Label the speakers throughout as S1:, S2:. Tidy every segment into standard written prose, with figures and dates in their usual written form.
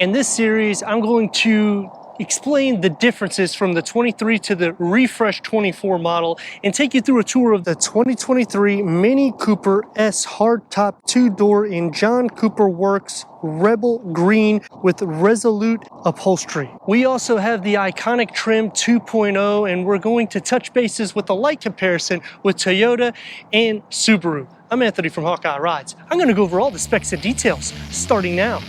S1: In this series, I'm going to explain the differences from the 23 to the refresh 24 model and take you through a tour of the 2023 Mini Cooper S hardtop 2-door in John Cooper Works Rebel Green with Resolute upholstery. We also have the iconic trim 2.0, and we're going to touch bases with a light comparison with Toyota and Subaru. I'm Anthony from Hawkeye Rides. I'm going to go over all the specs and details starting now.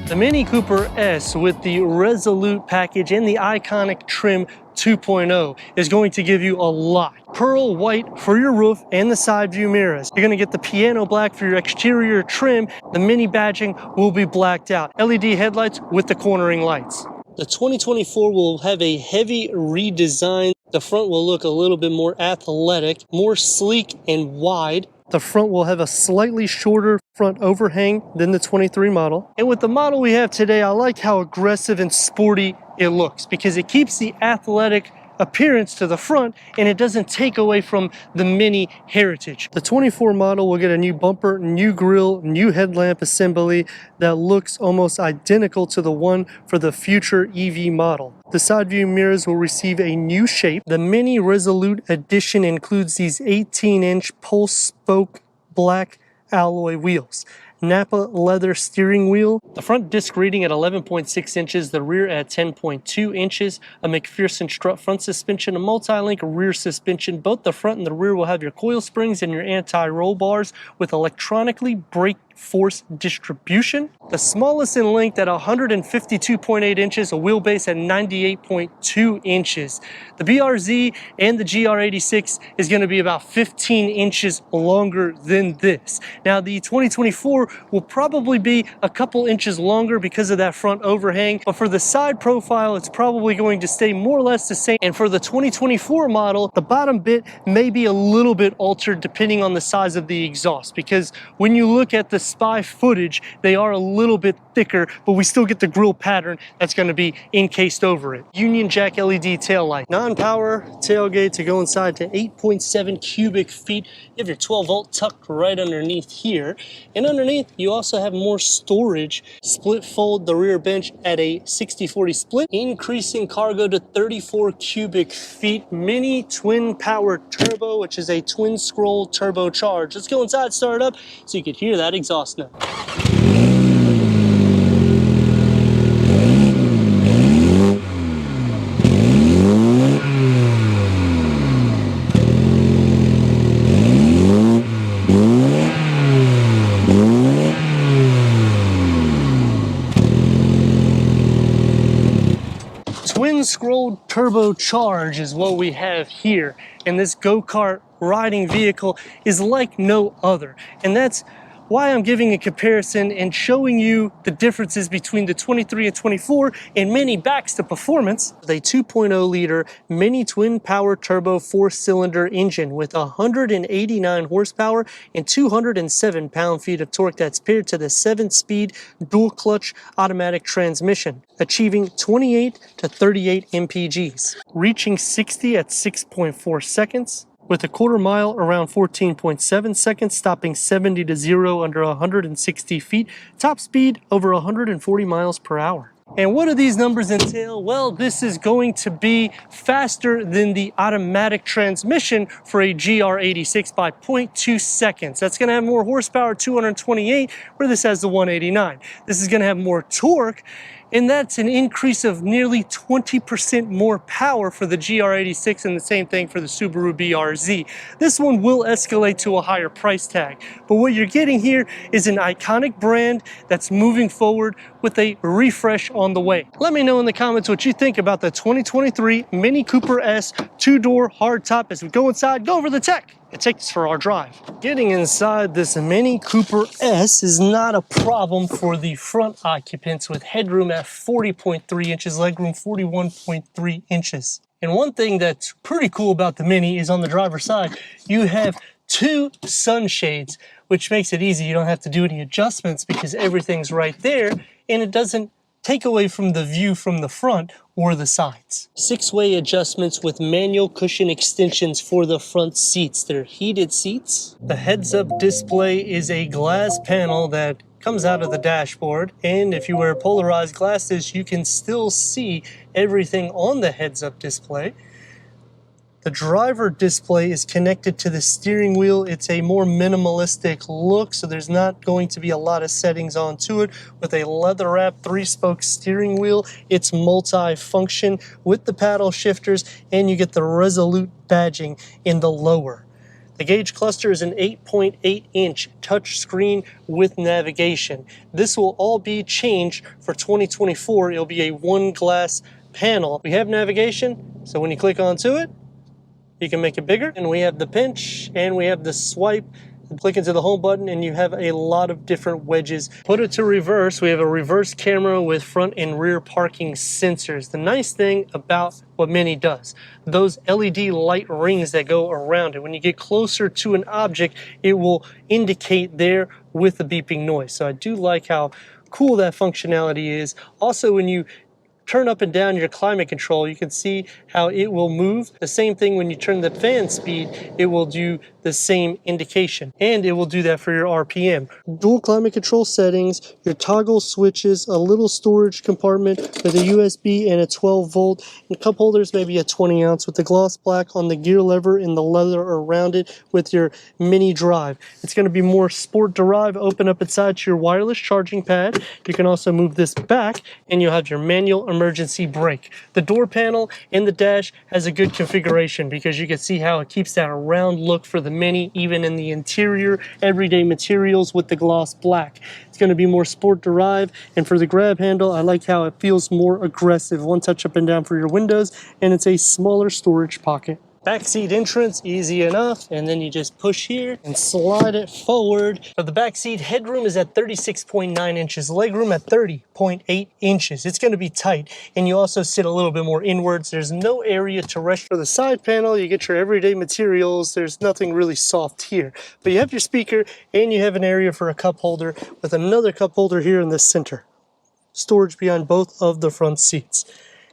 S1: The Mini Cooper S with the Resolute package and the iconic trim 2.0 is going to give you a lot. Pearl white for your roof and the side view mirrors. You're going to get the piano black for your exterior trim. The mini badging will be blacked out. LED headlights with the cornering lights. The 2024 will have a heavy redesign. The front will look a little bit more athletic, more sleek and wide. The front will have a slightly shorter front overhang than the 23 model. And with the model we have today, I like how aggressive and sporty it looks because it keeps the athletic appearance to the front and it doesn't take away from the Mini heritage. The 24 model will get a new bumper, new grille, new headlamp assembly that looks almost identical to the one for the future EV model. The side view mirrors will receive a new shape. The Mini Resolute edition includes these 18-inch pulse spoke black alloy wheels. Napa leather steering wheel, the front disc reading at 11.6 inches, the rear at 10.2 inches, a McPherson strut front suspension, a multi-link rear suspension. Both the front and the rear will have your coil springs and your anti-roll bars with electronically brake force distribution. The smallest in length at 152.8 inches, a wheelbase at 98.2 inches. The BRZ and the GR86 is going to be about 15 inches longer than this. Now the 2024 will probably be a couple inches longer because of that front overhang, but for the side profile it's probably going to stay more or less the same. And for the 2024 model, the bottom bit may be a little bit altered depending on the size of the exhaust, because when you look at the spy footage, they are a little bit thicker, but we still get the grille pattern that's going to be encased over it. Union Jack LED tail light, non-power tailgate to go inside to 8.7 cubic feet. You have your 12-volt tucked right underneath here, and underneath you also have more storage. Split fold the rear bench at a 60-40 split, increasing cargo to 34 cubic feet. Mini twin power turbo, which is a twin scroll turbocharged. Let's go inside, start it up so you can hear that exhaust note. Twin scroll turbocharge is what we have here, and this go-kart riding vehicle is like no other, and that's why I'm giving a comparison and showing you the differences between the 23 and 24 and Mini backs to performance. The 2.0 liter Mini twin power turbo 4-cylinder engine with 189 horsepower and 207 pound-feet of torque that's paired to the 7-speed dual clutch automatic transmission, achieving 28 to 38 mpgs, reaching 60 at 6.4 seconds, with a quarter mile around 14.7 seconds, stopping 70 to 0 under 160 feet, top speed over 140 miles per hour. And what do these numbers entail? Well, this is going to be faster than the automatic transmission for a GR86 by 0.2 seconds. That's going to have more horsepower, 228, where this has the 189. This is going to have more torque, and that's an increase of nearly 20% more power for the GR86, and the same thing for the Subaru BRZ. This one will escalate to a higher price tag, but what you're getting here is an iconic brand that's moving forward with a refresh on the way. Let me know in the comments what you think about the 2023 Mini Cooper S 2-door hardtop as we go inside, go over the tech. it takes us for our drive. Getting inside this Mini Cooper S is not a problem for the front occupants with headroom at 40.3 inches, legroom 41.3 inches. And one thing that's pretty cool about the Mini is on the driver's side, you have 2 sunshades, which makes it easy. You don't have to do any adjustments because everything's right there, and it doesn't take away from the view from the front or the sides. 6-way adjustments with manual cushion extensions for the front seats. They're heated seats. The heads-up display is a glass panel that comes out of the dashboard, and if you wear polarized glasses, you can still see everything on the heads-up display. The driver display is connected to the steering wheel. It's a more minimalistic look, so there's not going to be a lot of settings onto it. With a leather-wrapped 3-spoke steering wheel, it's multi-function with the paddle shifters, and you get the Resolute badging in the lower. The gauge cluster is an 8.8-inch touchscreen with navigation. This will all be changed for 2024. It'll be a 1-glass panel. We have navigation, so when you click onto it, you can make it bigger, and we have the pinch, and we have the swipe. Click into the home button, and you have a lot of different wedges. Put it to reverse. We have a reverse camera with front and rear parking sensors. The nice thing about what Mini does, those LED light rings that go around it, when you get closer to an object, it will indicate there with a beeping noise. So I do like how cool that functionality is. Also, when you turn up and down your climate control, you can see how it will move. The same thing when you turn the fan speed, it will do the same indication, and it will do that for your RPM. Dual climate control settings, your toggle switches, a little storage compartment with a USB and a 12 volt, and cup holders, maybe a 20 ounce with the gloss black on the gear lever and the leather around it with your Mini drive. It's going to be more sport drive. Open up inside to your wireless charging pad. You can also move this back, and you'll have your manual emergency brake. The door panel and the dash has a good configuration because you can see how it keeps that round look for the Mini, even in the interior, everyday materials with the gloss black. It's going to be more sport drive, and for the grab handle, I like how it feels more aggressive. One touch up and down for your windows, and it's a smaller storage pocket. Backseat entrance, easy enough, and then you just push here and slide it forward. So the backseat headroom is at 36.9 inches, legroom at 30.8 inches. It's going to be tight, and you also sit a little bit more inwards. There's no area to rest. For the side panel, you get your everyday materials. There's nothing really soft here, but you have your speaker, and you have an area for a cup holder with another cup holder here in the center. Storage behind both of the front seats.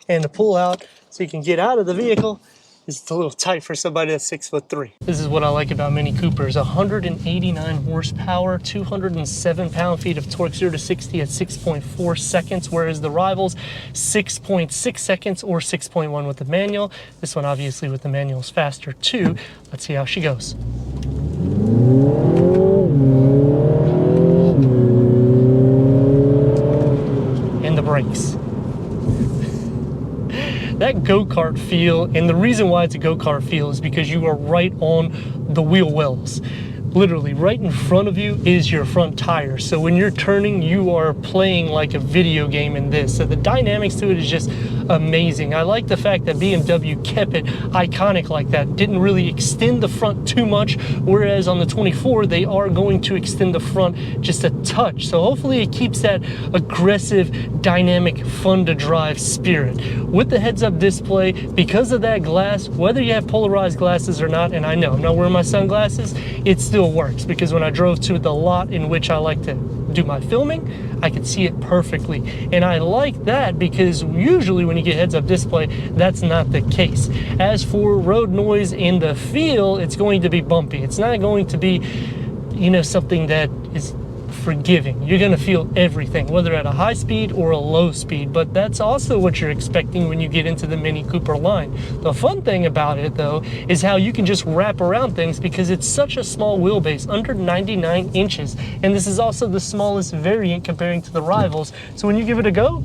S1: And to pull out so you can get out of the vehicle, it's a little tight for somebody that's 6'3". This is what I like about Mini Coopers. 189 horsepower, 207 pound-feet of torque, 0 to 60 at 6.4 seconds, whereas the rivals 6.6 seconds or 6.1 with the manual. This one obviously with the manual is faster too. Let's see how she goes. And the brakes. That go-kart feel, and the reason why it's a go-kart feel is because you are right on the wheel wells. Literally, right in front of you is your front tire. So when you're turning, you are playing like a video game in this. So the dynamics to it is just amazing. I like the fact that BMW kept it iconic like that. Didn't really extend the front too much, whereas on the 24, they are going to extend the front just a touch. So hopefully it keeps that aggressive, dynamic, fun to drive spirit. With the heads-up display, because of that glass, whether you have polarized glasses or not, and I know I'm not wearing my sunglasses, it still works, because when I drove to the lot in which I like to do my filming, I could see it perfectly. And I like that because usually when you get heads-up display, that's not the case. As for road noise and the feel, it's going to be bumpy. It's not going to be, you know, something that is forgiving. You're going to feel everything, whether at a high speed or a low speed, but that's also what you're expecting when you get into the Mini Cooper line. The fun thing about it, though, is how you can just wrap around things because it's such a small wheelbase, under 99 inches, and this is also the smallest variant comparing to the rivals. So when you give it a go,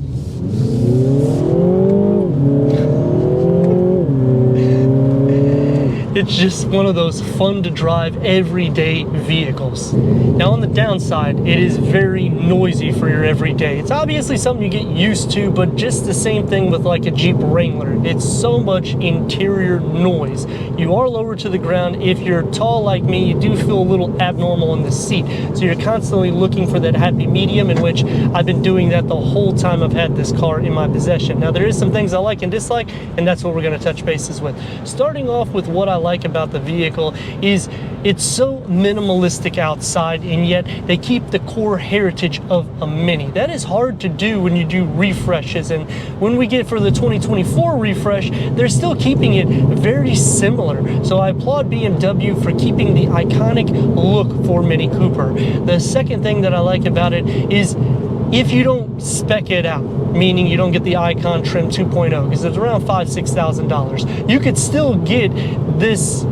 S1: It's just one of those fun to drive everyday vehicles. Now on the downside, it is very noisy for your everyday. It's obviously something you get used to, but just the same thing with like a Jeep Wrangler. It's so much interior noise. You are lower to the ground. If you're tall like me, you do feel a little abnormal in the seat. So you're constantly looking for that happy medium, in which I've been doing that the whole time I've had this car in my possession. Now there is some things I like and dislike, and that's what we're going to touch bases with. Starting off with what I like about the vehicle is it's so minimalistic outside, and yet they keep the core heritage of a Mini. That is hard to do when you do refreshes, and when we get for the 2024 refresh, they're still keeping it very similar. So I applaud BMW for keeping the iconic look for Mini Cooper. The second thing that I like about it is if you don't spec it out, meaning you don't get the Icon Trim 2.0, because it's around $5,000–$6,000, you could still get this.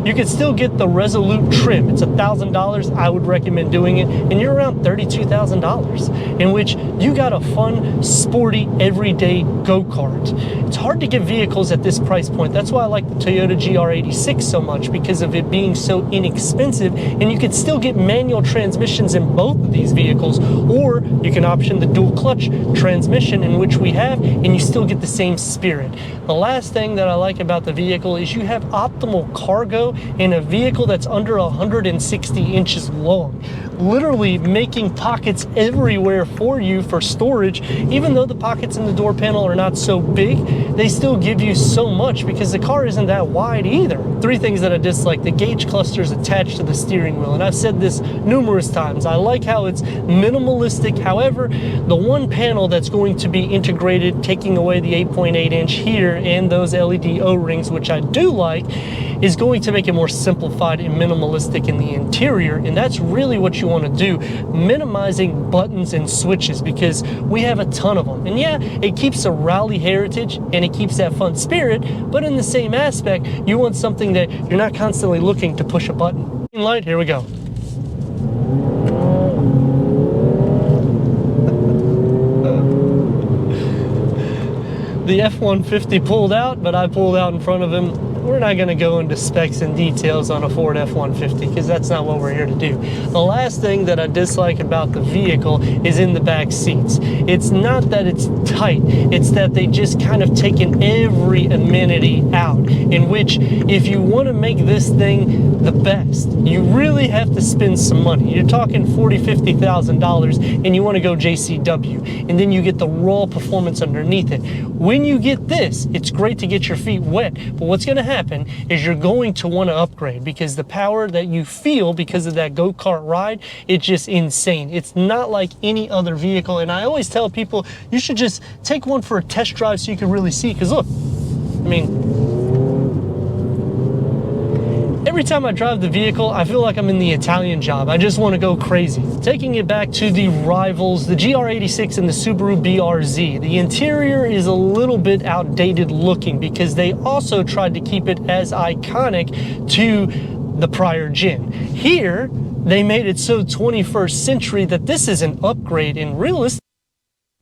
S1: You could still get the Resolute trim. It's $1,000. I would recommend doing it, and you're around $32,000, in which you got a fun, sporty, everyday go-kart. It's hard to get vehicles at this price point. That's why I like the Toyota GR86 so much, because of it being so inexpensive, and you could still get manual transmissions in both of these vehicles, or you can option the dual clutch transmission, in which we have, and you still get the same spirit. The last thing that I like about the vehicle is you have optimal cargo in a vehicle that's under 160 inches long, literally making pockets everywhere for you for storage. Even though the pockets in the door panel are not so big, they still give you so much because the car isn't that wide either. Three things that I dislike: the gauge cluster is attached to the steering wheel, and I've said this numerous times. I like how it's minimalistic. However, the one panel that's going to be integrated, taking away the 8.8 inch here and those LED O-rings, which I do like, is going to make it more simplified and minimalistic in the interior, and that's really what you want to do, minimizing buttons and switches, because we have a ton of them. And yeah, it keeps a rally heritage and it keeps that fun spirit, but in the same aspect, you want something that you're not constantly looking to push a button. Green light, here we go. The F-150 pulled out, but I pulled out in front of him. We're not going to go into specs and details on a Ford F-150 because that's not what we're here to do. The last thing that I dislike about the vehicle is in the back seats. It's not that it's tight, it's that they just kind of taken every amenity out, in which if you want to make this thing the best, you really have to spend some money. You're talking $40–$50,000, and you want to go JCW, and then you get the raw performance underneath it. When you get this, it's great to get your feet wet, but what's going to happen is you're going to want to upgrade, because the power that you feel because of that go-kart ride, it's just insane. It's not like any other vehicle, and I always tell people you should just take one for a test drive so you can really see, because look, I mean, every time I drive the vehicle, I feel like I'm in the Italian Job. I just want to go crazy. Taking it back to the rivals, the GR86 and the Subaru BRZ, the interior is a little bit outdated looking because they also tried to keep it as iconic to the prior gen. Here, they made it so 21st century that this is an upgrade, in realistic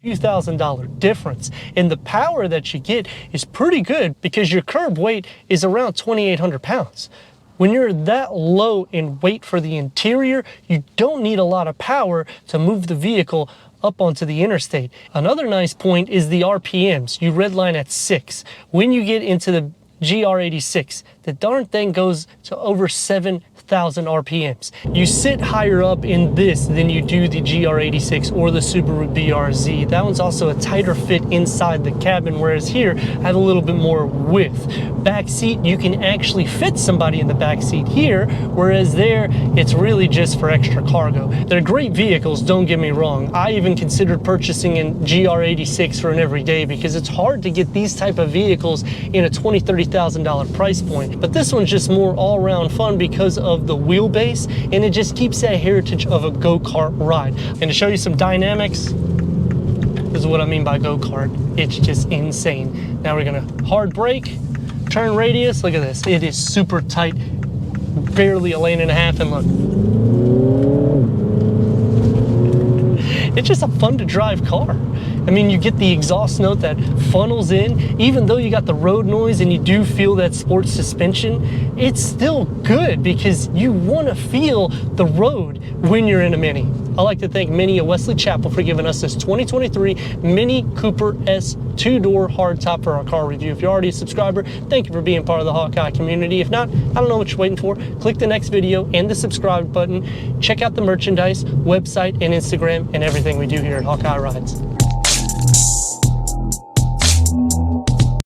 S1: few $1,000 difference, and the power that you get is pretty good because your curb weight is around 2,800 pounds. When you're that low in weight for the interior, you don't need a lot of power to move the vehicle up onto the interstate. Another nice point is the RPMs. You redline at 6. When you get into the GR86, the darn thing goes to over 7,000 RPMs. You sit higher up in this than you do the GR86 or the Subaru BRZ. That one's also a tighter fit inside the cabin, whereas here I have a little bit more width. Back seat, you can actually fit somebody in the back seat here, whereas there it's really just for extra cargo. They're great vehicles, don't get me wrong. I even considered purchasing a GR86 for an everyday because it's hard to get these type of vehicles in a $20–$30,000 price point. But this one's just more all-around fun because of the wheelbase, and it just keeps that heritage of a go-kart ride. And to show you some dynamics, this is what I mean by go-kart. It's just insane. Now we're gonna hard brake, turn radius, look at this. It is super tight, barely a lane and a half, and look. It's just a fun to drive car. I mean, you get the exhaust note that funnels in. Even though you got the road noise and you do feel that sports suspension, it's still good because you want to feel the road when you're in a Mini. I'd like to thank Mini of Wesley Chapel for giving us this 2023 Mini Cooper S 2-door hardtop for our car review. If you're already a subscriber, thank you for being part of the Hawkeye community. If not, I don't know what you're waiting for. Click the next video and the subscribe button. Check out the merchandise, website, and Instagram, and everything we do here at Hawkeye Rides.